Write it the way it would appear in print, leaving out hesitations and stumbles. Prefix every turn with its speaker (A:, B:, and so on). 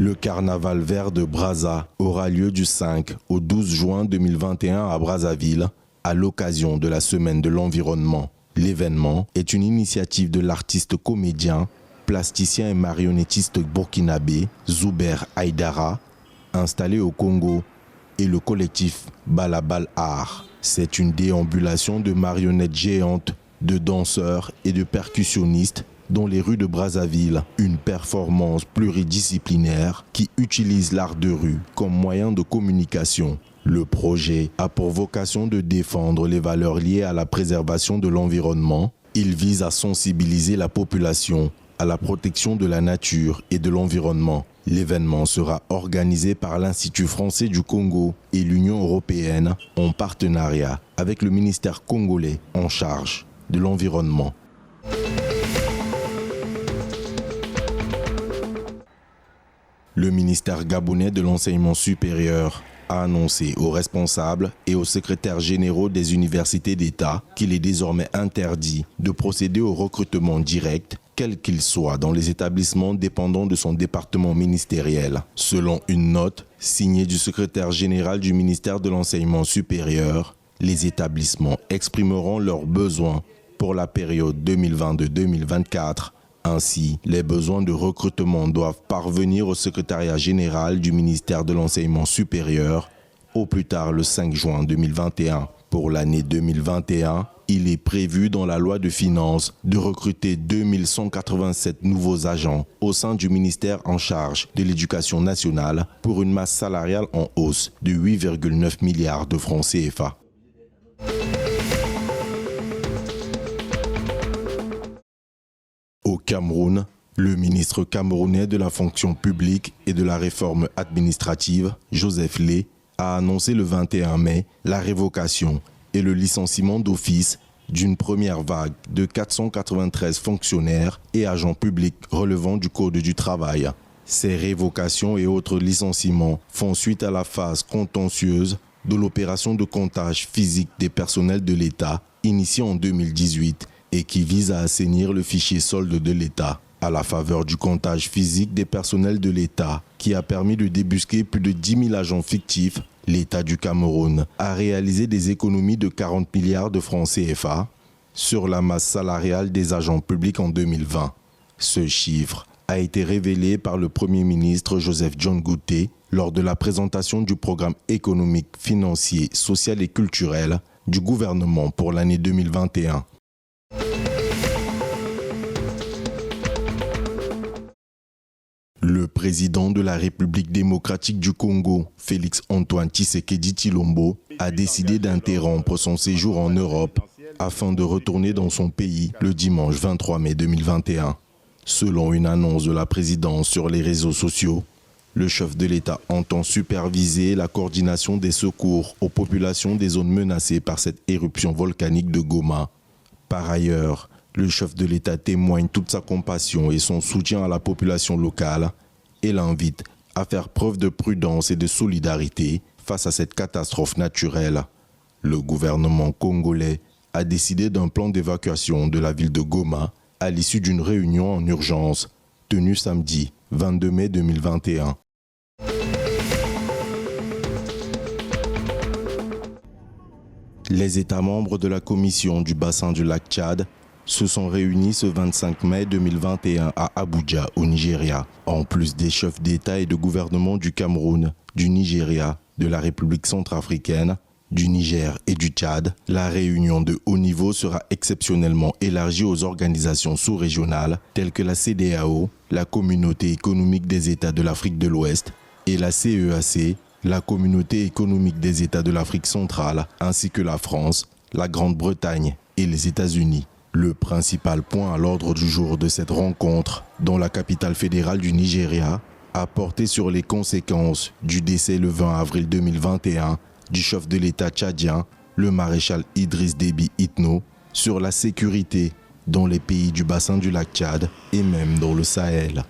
A: Le carnaval vert de Brazza aura lieu du 5 au 12 juin 2021 à Brazzaville, à l'occasion de la Semaine de l'Environnement. L'événement est une initiative de l'artiste comédien, plasticien et marionnettiste burkinabé Zuber Haïdara, installé au Congo, et le collectif Balabal Art. C'est une déambulation de marionnettes géantes, de danseurs et de percussionnistes dans les rues de Brazzaville, une performance pluridisciplinaire qui utilise l'art de rue comme moyen de communication. Le projet a pour vocation de défendre les valeurs liées à la préservation de l'environnement. Il vise à sensibiliser la population à la protection de la nature et de l'environnement. L'événement sera organisé par l'Institut français du Congo et l'Union européenne en partenariat avec le ministère congolais en charge de l'environnement. Le ministère gabonais de l'enseignement supérieur a annoncé aux responsables et aux secrétaires généraux des universités d'État qu'il est désormais interdit de procéder au recrutement direct, quel qu'il soit, dans les établissements dépendant de son département ministériel. Selon une note signée du secrétaire général du ministère de l'enseignement supérieur, les établissements exprimeront leurs besoins pour la période 2022-2024. Ainsi, les besoins de recrutement doivent parvenir au secrétariat général du ministère de l'enseignement supérieur au plus tard le 5 juin 2021. Pour l'année 2021, il est prévu dans la loi de finances de recruter 2187 nouveaux agents au sein du ministère en charge de l'éducation nationale pour une masse salariale en hausse de 8,9 milliards de francs CFA. Au Cameroun, le ministre camerounais de la fonction publique et de la réforme administrative, Joseph Lé, a annoncé le 21 mai la révocation et le licenciement d'office d'une première vague de 493 fonctionnaires et agents publics relevant du Code du travail. Ces révocations et autres licenciements font suite à la phase contentieuse de l'opération de comptage physique des personnels de l'État initiée en 2018 et qui vise à assainir le fichier solde de l'État. À la faveur du comptage physique des personnels de l'État, qui a permis de débusquer plus de 10 000 agents fictifs, l'État du Cameroun a réalisé des économies de 40 milliards de francs CFA sur la masse salariale des agents publics en 2020. Ce chiffre a été révélé par le Premier ministre Joseph John Gouté lors de la présentation du programme économique, financier, social et culturel du gouvernement pour l'année 2021. Le président de la République démocratique du Congo, Félix-Antoine Tshisekedi Tshilombo, a décidé d'interrompre son séjour en Europe afin de retourner dans son pays le dimanche 23 mai 2021. Selon une annonce de la présidence sur les réseaux sociaux, le chef de l'État entend superviser la coordination des secours aux populations des zones menacées par cette éruption volcanique de Goma. Par ailleurs, le chef de l'État témoigne toute sa compassion et son soutien à la population locale et l'invite à faire preuve de prudence et de solidarité face à cette catastrophe naturelle. Le gouvernement congolais a décidé d'un plan d'évacuation de la ville de Goma à l'issue d'une réunion en urgence tenue samedi 22 mai 2021. Les États membres de la Commission du bassin du lac Tchad se sont réunis ce 25 mai 2021 à Abuja, au Nigeria. En plus des chefs d'État et de gouvernement du Cameroun, du Nigeria, de la République centrafricaine, du Niger et du Tchad, la réunion de haut niveau sera exceptionnellement élargie aux organisations sous-régionales telles que la CEDEAO, la Communauté économique des États de l'Afrique de l'Ouest, et la CEAC, la Communauté économique des États de l'Afrique centrale, ainsi que la France, la Grande-Bretagne et les États-Unis. Le principal point à l'ordre du jour de cette rencontre, dans la capitale fédérale du Nigeria, a porté sur les conséquences du décès le 20 avril 2021 du chef de l'État tchadien, le maréchal Idriss Déby Itno, sur la sécurité dans les pays du bassin du lac Tchad et même dans le Sahel.